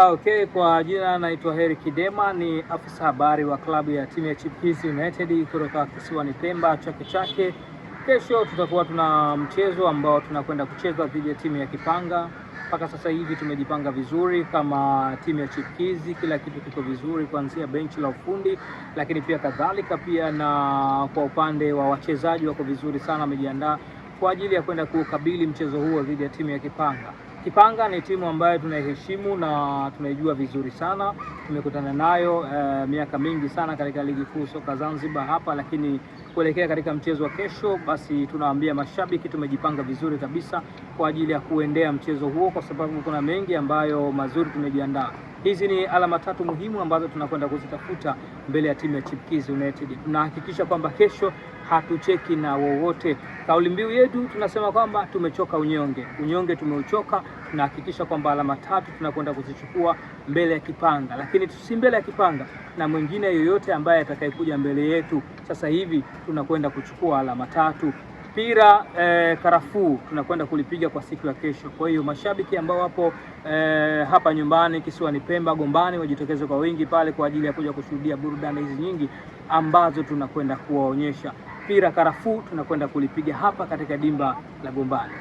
Okay, kwa jina naitwa Heri Kidema, ni afisa habari wa klabu ya timu ya Chipkizi United kutoka kisiwani Pemba Chake Chake. Kesho tutakuwa tuna mchezo ambao tunakwenda kucheza dhidi ya timu ya Kipanga. Mpaka sasa hivi tumejipanga vizuri kama timu ya Chipkizi, kila kitu kiko vizuri kuanzia benchi la ufundi, lakini pia kadhalika pia na kwa upande wa wachezaji wako vizuri sana, wamejiandaa kwa ajili ya kwenda kukabili mchezo huo dhidi ya timu ya Kipanga. Kipanga ni timu ambayo tunaiheshimu na tunaijua vizuri sana. Tumekutana nayo miaka mingi sana katika ligi kuu soka Zanzibar hapa, lakini kuelekea katika mchezo wa kesho, basi tunawaambia mashabiki tumejipanga vizuri kabisa kwa ajili ya kuendea mchezo huo, kwa sababu kuna mengi ambayo mazuri tumejiandaa. Hizi ni alama tatu muhimu ambazo tunakwenda kuzitafuta mbele ya timu ya Chipkizi United. Tunahakikisha kwamba kesho hatucheki na wowote. Kauli mbiu yetu tunasema kwamba tumechoka unyonge. Unyonge tumeuchoka, tunahakikisha kwamba alama tatu tunakwenda kuzichukua mbele ya Kipanga. Lakini si mbele ya Kipanga na mwingine yoyote ambaye atakayekuja mbele yetu. Sasa hivi tunakwenda kuchukua alama tatu. Pira karafuu tunakwenda kulipiga kwa siku ya kesho. Kwa hiyo mashabiki ambao wapo hapa nyumbani kisiwani Pemba Gombani wajitokeze kwa wingi pale kwa ajili ya kuja kushuhudia burudani hizi nyingi ambazo tunakwenda kuwaonyesha. Pira karafuu tunakwenda kulipiga hapa katika dimba la Gombani.